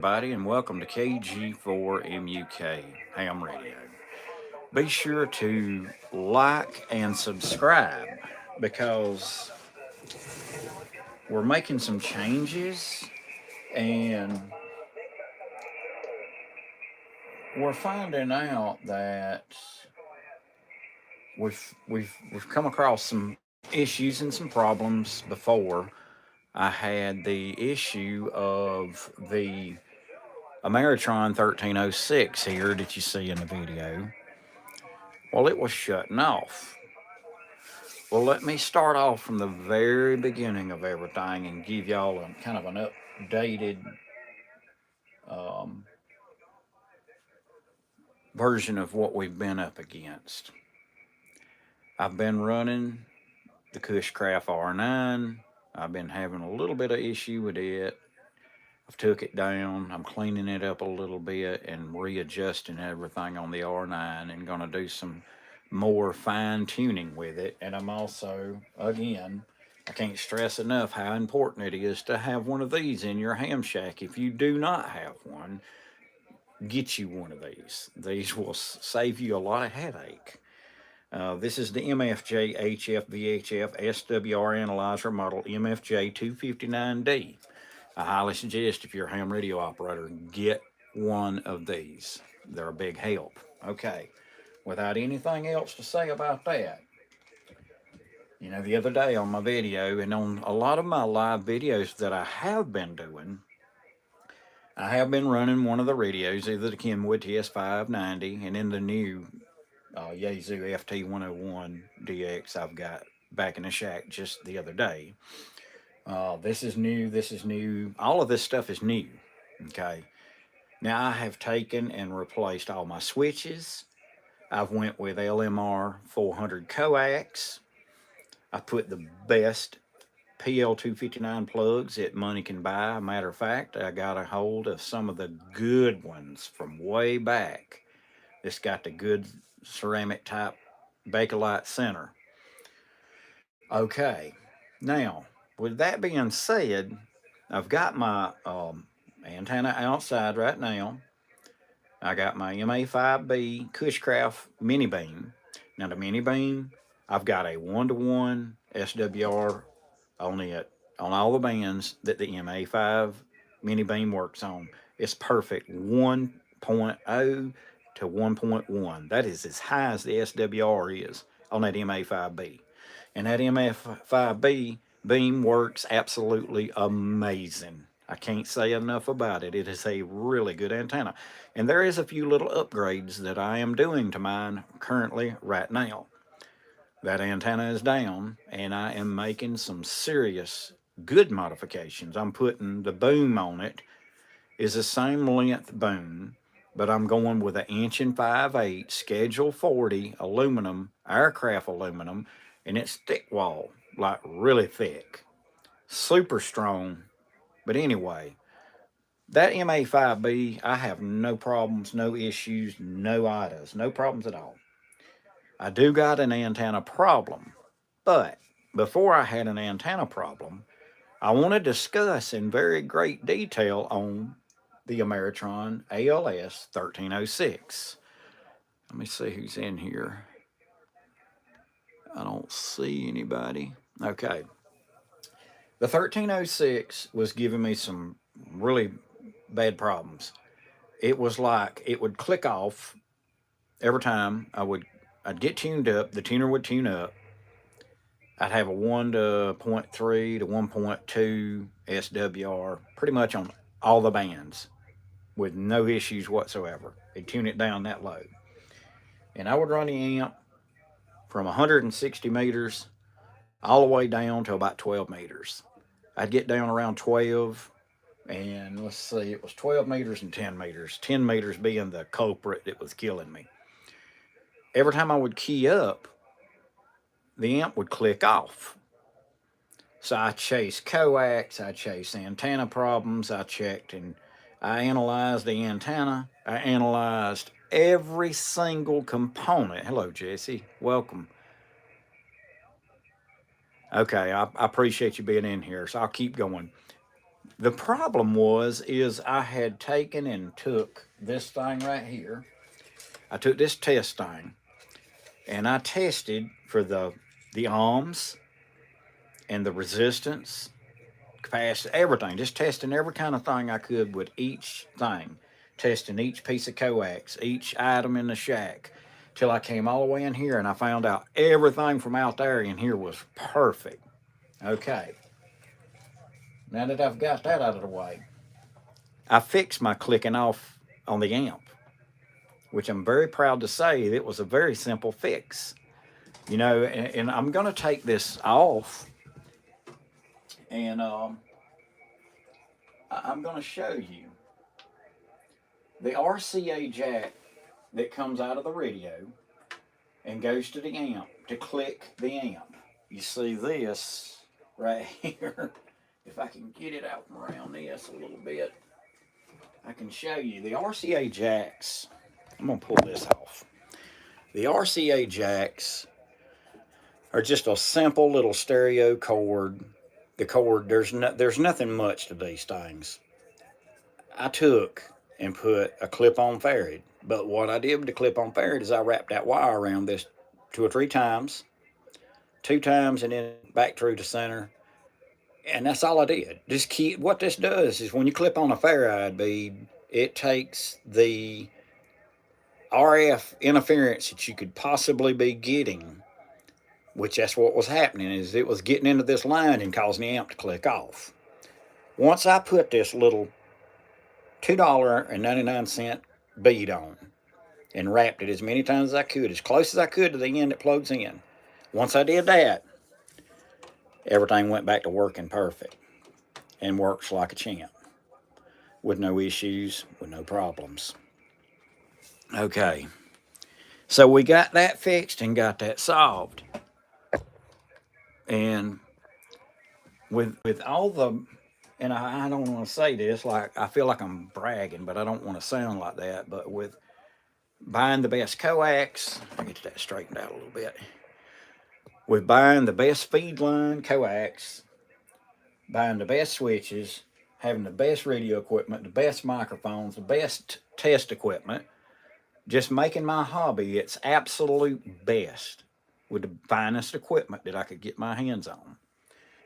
Everybody, and welcome to KG4MUK Ham Radio. Be sure to like and subscribe because we're making some changes and we're finding out that we've come across some issues and some problems before. I had the issue of the Ameritron 1306 here that you see in the video. Well, it was shutting off. Well, let me start off from the very beginning of everything and give y'all a kind of an updated um, version of what we've been up against. I've been running the Cushcraft R9. I've been having a little bit of issue with it. I've took it down. I'm cleaning it up a little bit and readjusting everything on the R9 and going to do some more fine tuning with it. And I'm also, again, I can't stress enough how important it is to have one of these in your ham shack. If you do not have one, get you one of these. These will save you a lot of headache. This is the MFJ HF VHF SWR analyzer model MFJ 259D. I highly suggest if you're a ham radio operator, get one of these. They're a big help. Okay, without anything else to say about that, the other day on my video and on a lot of my live videos that I have been doing, I have been running one of the radios, either the Kenwood TS590 and in the new Yaesu FT101 DX I've got back in the shack just the other day. This is new. This is new. All of this stuff is new. Okay. Now I have taken and replaced all my switches. I've went with LMR 400 coax. I put the best PL259 plugs that money can buy. Matter of fact, I got a hold of some of the good ones from way back. This got the good ceramic type Bakelite center. Okay. Now, with that being said, I've got my antenna outside right now. I got my MA5B Cushcraft mini beam. Now the mini beam, I've got a 1-to-1 SWR on it on all the bands that the MA5 mini beam works on. It's perfect 1.0 to 1.1. That is as high as the SWR is on that MA5B. And that MA5B beam works absolutely amazing. I can't say enough about it. It is a really good antenna. And there is a few little upgrades that I am doing to mine currently right now. That antenna is down and I am making some serious good modifications. I'm putting the boom on it is the same length boom, but I'm going with an 1 5/8 Schedule 40 aluminum, aircraft aluminum, and it's thick wall, like really thick, super strong. But anyway, that MA5B, I have no problems, no issues, no idas, no problems at all. I do got an antenna problem, but before I had an antenna problem, I want to discuss in very great detail on the Ameritron ALS 1306. Let me see who's in here. I don't see anybody. Okay. The 1306 was giving me some really bad problems. It was like it would click off every time I'd get tuned up, the tuner would tune up. I'd have a 1 to 0.3 to 1.2 SWR pretty much on all the bands with no issues whatsoever. They'd tune it down that low. And I would run the amp from 160 meters all the way down to about 12 meters. I'd get down around 12, and let's see, it was 12 meters and 10 meters. 10 meters being the culprit that was killing me. Every time I would key up, the amp would click off. So I chased coax, I chased antenna problems, I checked and I analyzed the antenna, I analyzed every single component. Hello, Jesse. Welcome. Okay, I appreciate you being in here, so I'll keep going. The problem is I had taken and took this thing right here. I took this test thing and I tested for the ohms and the resistance, capacity, everything. Just testing every kind of thing I could with each thing, testing each piece of coax, each item in the shack, till I came all the way in here and I found out everything from out there in here was perfect. Okay, now that I've got that out of the way, I fixed my clicking off on the amp, which I'm very proud to say it was a very simple fix. You know, and I'm going to take this off and I'm going to show you the RCA jack that comes out of the radio and goes to the amp to click the amp. You see this right here. If I can get it out from around this a little bit, I can show you the RCA jacks. I'm going to pull this off. The RCA jacks are just a simple little stereo cord. The cord, there's nothing much to these things. I took and put a clip-on ferrite, but what I did with the clip-on ferrite is I wrapped that wire around this 2 or 3 times, 2 times, and then back through the center, and that's all I did. Just keep what this does is when you clip on a ferrite bead, it takes the RF interference that you could possibly be getting, which that's what was happening, is it was getting into this line and causing the amp to click off. Once I put this little $2.99 bead on and wrapped it as many times as I could, as close as I could to the end it plugs in. Once I did that, everything went back to working perfect and works like a champ with no issues, with no problems. Okay, so we got that fixed and got that solved. And with all the, and I don't want to say this, like I feel like I'm bragging, but I don't want to sound like that. But with buying the best coax, I'll get that straightened out a little bit. With buying the best feed line coax, buying the best switches, having the best radio equipment, the best microphones, the best test equipment, just making my hobby its absolute best with the finest equipment that I could get my hands on.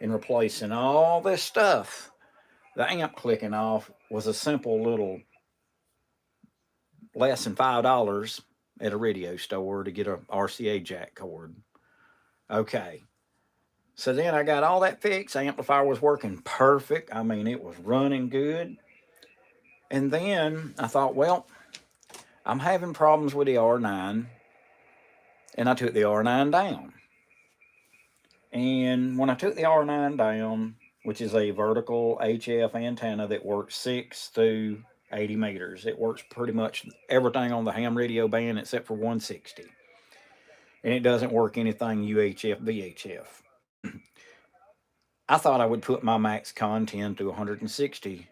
And replacing all this stuff, the amp clicking off was a simple little less than $5 at a radio store to get a RCA jack cord. Okay, so then I got all that fixed. The amplifier was working perfect. I mean, it was running good. And then I thought, well, I'm having problems with the R9, and I took the R9 down. And when I took the R9 down, which is a vertical HF antenna that works 6 through 80 meters, it works pretty much everything on the ham radio band except for 160. And it doesn't work anything UHF, VHF. I thought I would put my max con 10 to 160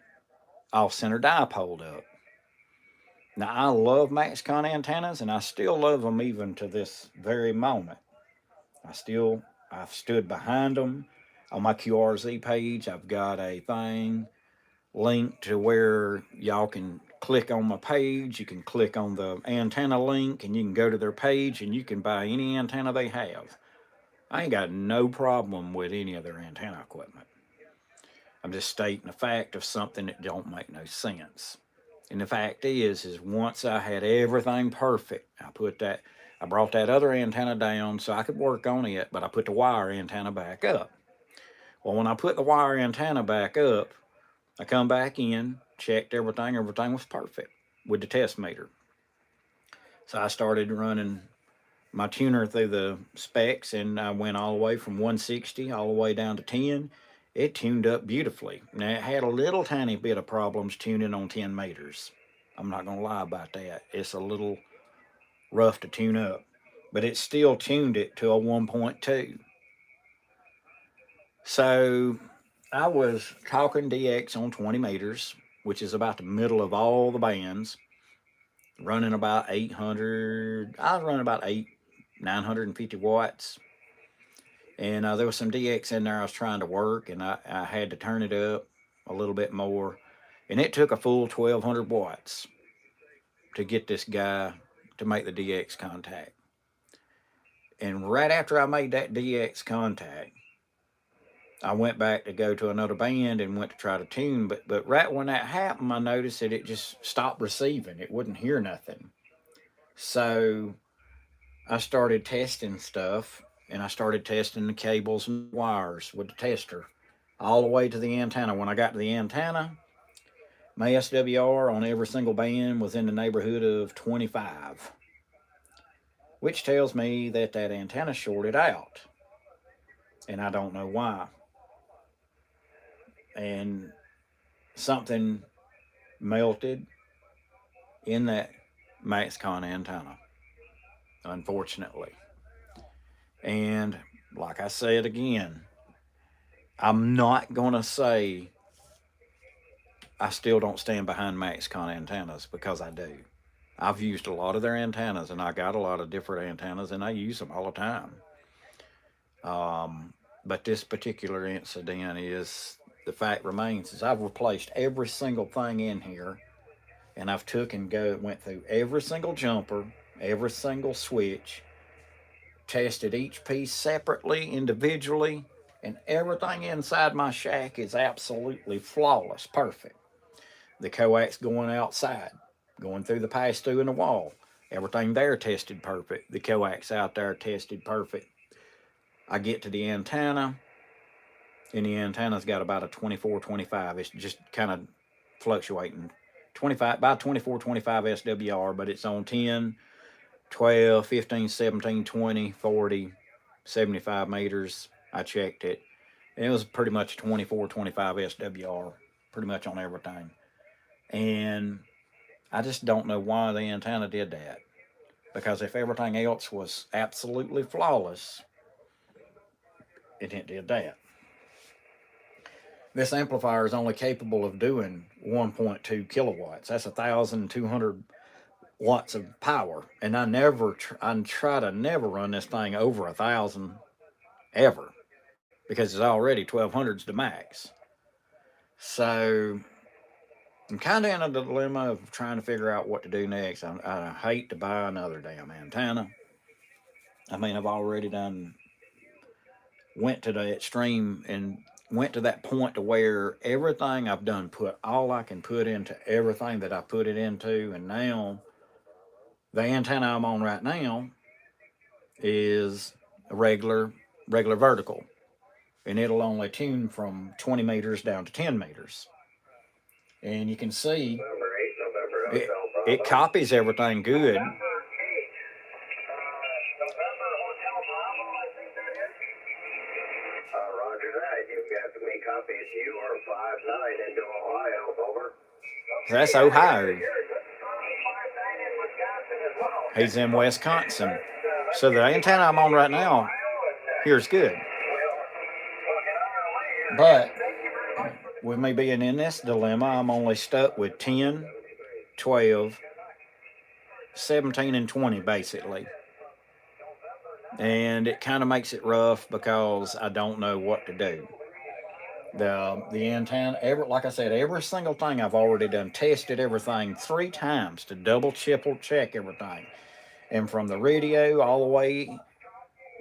off-center dipole up. Now, I love MaxCon antennas, and I still love them even to this very moment. I've stood behind them. On my QRZ page, I've got a thing linked to where y'all can click on my page. You can click on the antenna link, and you can go to their page, and you can buy any antenna they have. I ain't got no problem with any of their antenna equipment. I'm just stating the fact of something that don't make no sense. And the fact is once I had everything perfect, I brought that other antenna down so I could work on it, but I put the wire antenna back up. Well, when I put the wire antenna back up, I come back in, checked everything was perfect with the test meter. So I started running my tuner through the specs, and I went all the way from 160 all the way down to 10. It tuned up beautifully. Now, it had a little tiny bit of problems tuning on 10 meters. I'm not going to lie about that. It's a little rough to tune up, but it still tuned it to a 1.2. So I was talking DX on 20 meters, which is about the middle of all the bands, running about 800. I was running about 950 watts. And there was some DX in there I was trying to work, and I had to turn it up. a little bit more. And it took a full 1200 watts to get this guy to make the DX contact. And right after I made that DX contact, I went back to go to another band and went to try to tune. But right when that happened, I noticed that it just stopped receiving. It wouldn't hear nothing. So I started testing stuff, and I started testing the cables and wires with the tester all the way to the antenna. When I got to the antenna, my SWR on every single band was in the neighborhood of 25, which tells me that that antenna shorted out, and I don't know why. And something melted in that MaxCon antenna, unfortunately. And like I said again, I'm not going to say I still don't stand behind MaxCon antennas, because I do. I've used a lot of their antennas, and I got a lot of different antennas, and I use them all the time. But this particular incident is, the fact remains, is I've replaced every single thing in here, and I've went through every single jumper, every single switch, tested each piece separately, individually, and everything inside my shack is absolutely flawless, perfect. The coax going outside, going through the pass-through in the wall, everything there tested perfect. The coax out there tested perfect. I get to the antenna, and the antenna's got about a 24, 25. It's just kind of fluctuating. 25, about 24, 25 SWR, but it's on 10, 12, 15, 17, 20, 40, 75 meters. I checked it. And it was pretty much 24, 25 SWR, pretty much on everything. And I just don't know why the antenna did that. Because if everything else was absolutely flawless, it did that. This amplifier is only capable of doing 1.2 kilowatts. That's 1,200 watts of power. And I try to never run this thing over 1,000 ever, because it's already 1,200's the max. So I'm kind of in a dilemma of trying to figure out what to do next. I hate to buy another damn antenna. I mean, I've already went to the extreme and went to that point to where everything I've done, put all I can put into everything that I put it into, and now the antenna I'm on right now is a regular vertical, and it'll only tune from 20 meters down to 10 meters. And you can see it copies everything good. That's Ohio. He's in Wisconsin. So the antenna I'm on right now here's good. But with me being in this dilemma, I'm only stuck with 10, 12, 17, and 20 basically. And it kind of makes it rough because I don't know what to do. The antenna, like I said, every single thing I've already done, tested everything 3 times to double, triple check everything. And from the radio all the way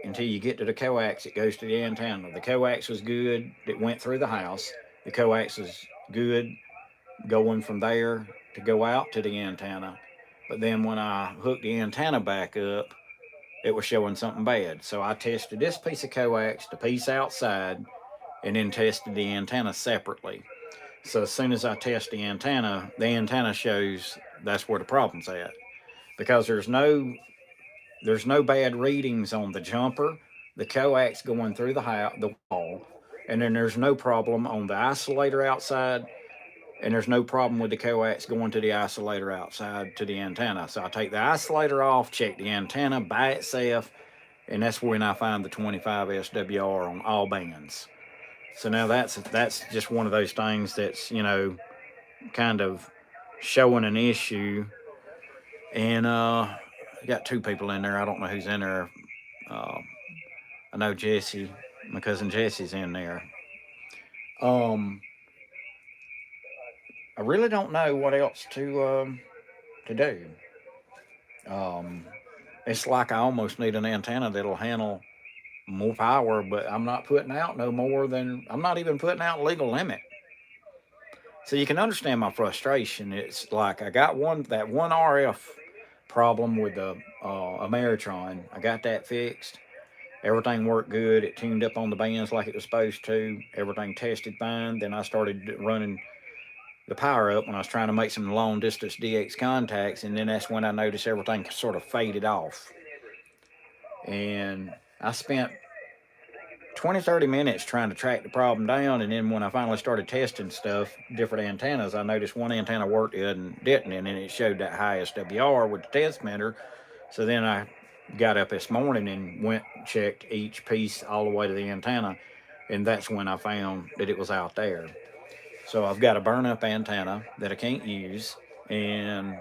until you get to the coax, it goes to the antenna. The coax was good. It went through the house. The coax was good going from there to go out to the antenna. But then when I hooked the antenna back up, it was showing something bad. So I tested this piece of coax, the piece outside, and then tested the antenna separately. So as soon as I test the antenna shows that's where the problem's at. Because there's no bad readings on the jumper, the coax going through the wall, and then there's no problem on the isolator outside, and there's no problem with the coax going to the isolator outside to the antenna. So I take the isolator off, check the antenna by itself, and that's when I find the 25 SWR on all bands. So now that's just one of those things that's, kind of showing an issue. And I got 2 people in there. I don't know who's in there. I know Jesse, my cousin Jesse's in there. I really don't know what else to do. Um, it's like I almost need an antenna that'll handle more power, but I'm not putting out no more than I'm not even putting out legal limit. So you can understand my frustration. It's like I got one RF problem with the Ameritron. I got that fixed. Everything worked good. It tuned up on the bands like it was supposed to. Everything tested fine. Then I started running the power up when I was trying to make some long distance DX contacts, and then that's when I noticed everything sort of faded off. And I spent 20, 30 minutes trying to track the problem down, and then when I finally started testing stuff, different antennas, I noticed one antenna worked and didn't, and then it showed that high SWR with the test meter. So then I got up this morning and went and checked each piece all the way to the antenna, and that's when I found that it was out there. So I've got a burn up antenna that I can't use, and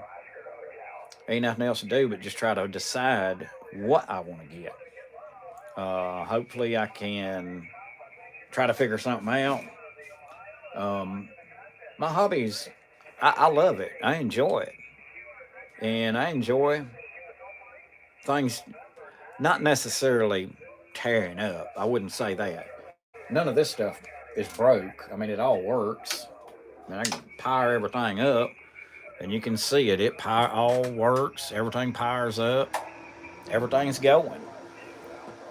ain't nothing else to do but just try to decide what I want to get. Hopefully, I can try to figure something out. Um, my hobbies, I love it. I enjoy it, and I enjoy things not necessarily tearing up. I wouldn't say that. None of this stuff is broke. I mean, it all works. I mean, I can power everything up, and you can see it. It all works. Everything powers up. Everything's going.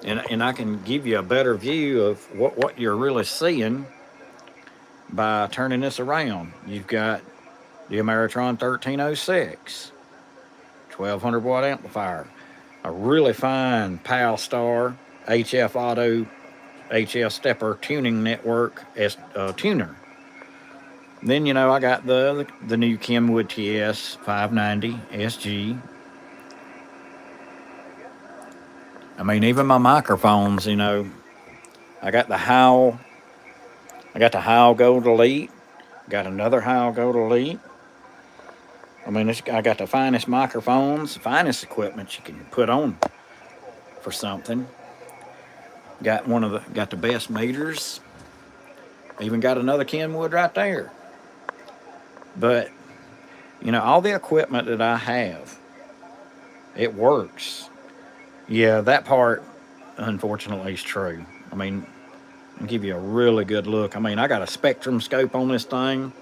And I can give you a better view of what you're really seeing by turning this around. You've got the Ameritron 1306, 1200 watt amplifier, a really fine PAL Star HF Auto HF Stepper Tuning Network tuner. Then I got the new Kenwood TS 590 SG. I mean, even my microphones, I got the Howl. I got the Howl Gold Elite. Got another Howl Gold Elite. I mean, I got the finest microphones, finest equipment you can put on for something. Got the best meters. Even got another Kenwood right there. But all the equipment that I have, it works. Yeah, that part, unfortunately, is true. I mean, I'll give you a really good look. I mean, I got a spectrum scope on this thing.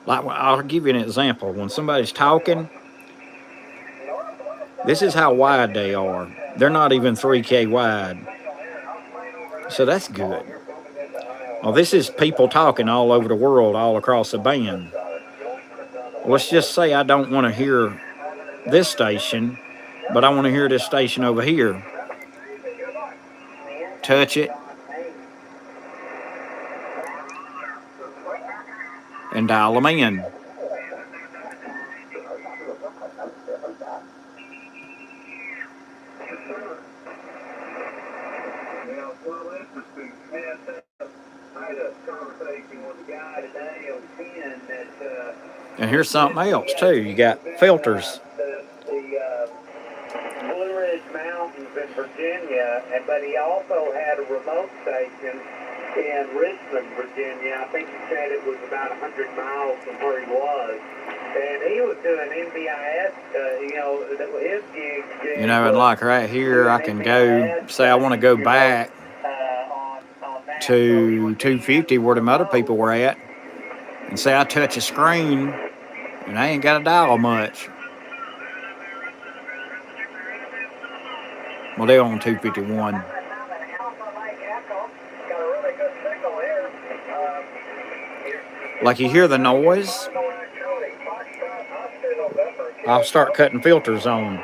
Like, I'll give you an example. When somebody's talking, this is how wide they are. They're not even 3K wide. So that's good. Well, this is people talking all over the world, all across the band. Let's just say I don't want to hear this station, but I want to hear this station over here. Touch it and dial them in. And here's something else too. You got filters. Blue Ridge Mountains in Virginia, but he also had a remote station in Richmond, Virginia. I think he said it was about 100 miles from where he was. And he was doing NBIS, his gig. And like right here, I can go, say I want to go back to 250 where the other people were at, and say I touch a screen, and I ain't got to dial much. Well, they're on 251. Like you hear the noise, I'll start cutting filters on.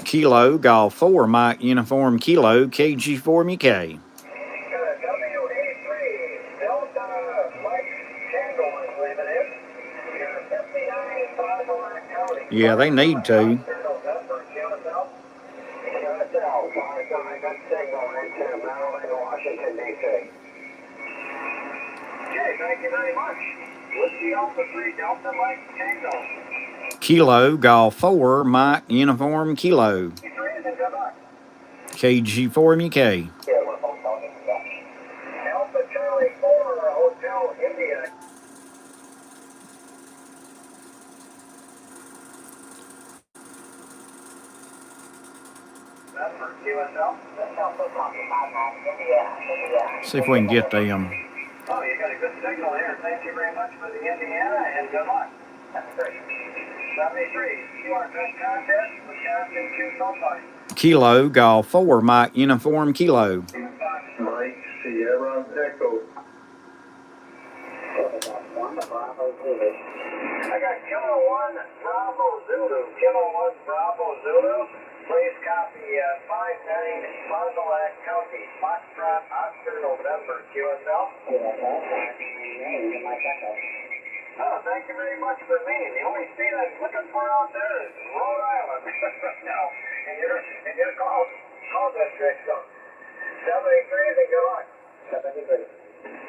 Kilo Golf 4 Mike Uniform Kilo KG4MK. Yeah, they need to. Okay. Okay, thank you very much. Whiskey Alpha 3, Delta Mike Tango. Kilo Golf 4 Mike Uniform Kilo. KG4MK. Alpha Charlie 4, Hotel India. Number QSL. See if we can get them. Oh, you got a good signal here. Thank you very much for the Indiana, and good luck. That's great. 73, you are good contest. Wisconsin 2 so far. Kilo Golf 4 Mike Uniform Kilo. Mike Sierra Echo. I got Kilo 1 Bravo Zulu. Kilo 1 Bravo Zulu. Please copy 59 Fond du Lac County. Foxtrot Oscar November QSL. Oh, thank you very much for me. The only state I'm looking for out there is Rhode Island. No, and you're called that trick, so 73 is a good luck. 73.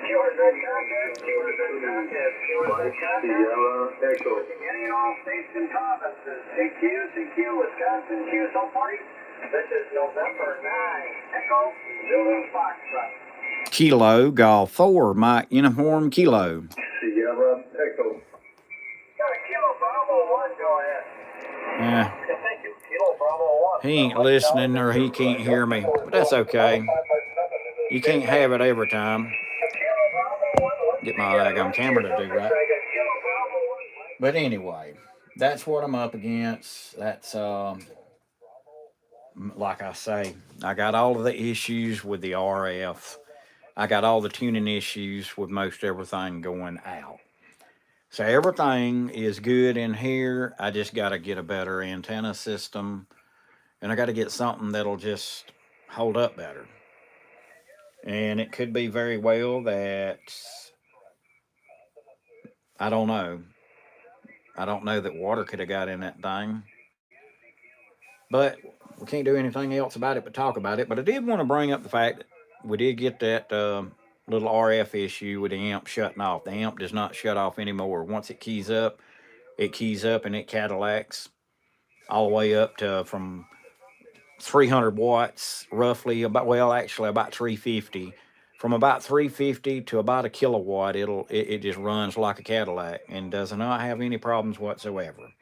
Keyword good contest, keyword good contest, keyword good contest. Sierra Echo. Any and all states and provinces. CQ, Wisconsin, Q, so party. This is November 9. Echo, Zulu, Foxtrot. Kilo Golf 4 Mike Uniform Kilo. Sierra Echo. Kilo Bravo 1, go ahead. Yeah. Thank you. Kilo Bravo 1. He ain't listening or he can't hear me, but that's okay. You can't have it every time. Get my daggone camera to do that. But anyway, that's what I'm up against. That's like I say, I got all of the issues with the RF. I got all the tuning issues with most everything going out. So everything is good in here. I just got to get a better antenna system, and I got to get something that'll just hold up better. And it could be very well that I don't know. I don't know that water could have got in that thing. But we can't do anything else about it but talk about it. But I did want to bring up the fact that we did get that little RF issue with the amp shutting off. The amp does not shut off anymore. Once it keys up and it Cadillacs all the way up to from 300 watts, roughly about 350. From about 350 to about a kilowatt, it just runs like a Cadillac and does not have any problems whatsoever.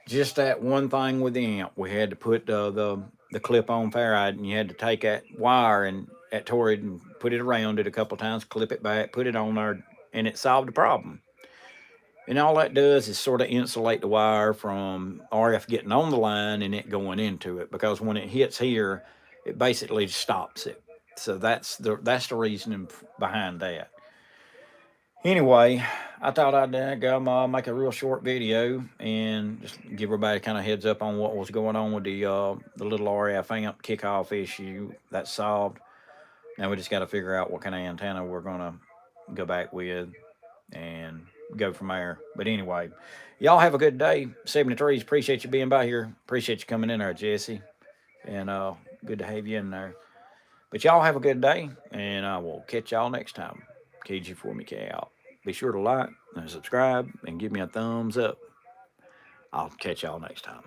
Just that one thing with the amp, we had to put the clip-on Faraday, and you had to take that wire and that toroid and put it around it a couple times, clip it back, put it on there, and it solved the problem. And all that does is sort of insulate the wire from RF getting on the line and it going into it, because when it hits here, it basically stops it. So that's the reasoning behind that. Anyway, I thought I'd go make a real short video and just give everybody kind of heads up on what was going on with the little RF amp kickoff issue. That's solved. Now we just got to figure out what kind of antenna we're gonna go back with and go from there. But anyway, y'all have a good day. 73s, appreciate you being by here. Appreciate you coming in there, Jesse. And good to have you in there. But y'all have a good day, and I will catch y'all next time. KG4MK out. Be sure to like and subscribe and give me a thumbs up. I'll catch y'all next time.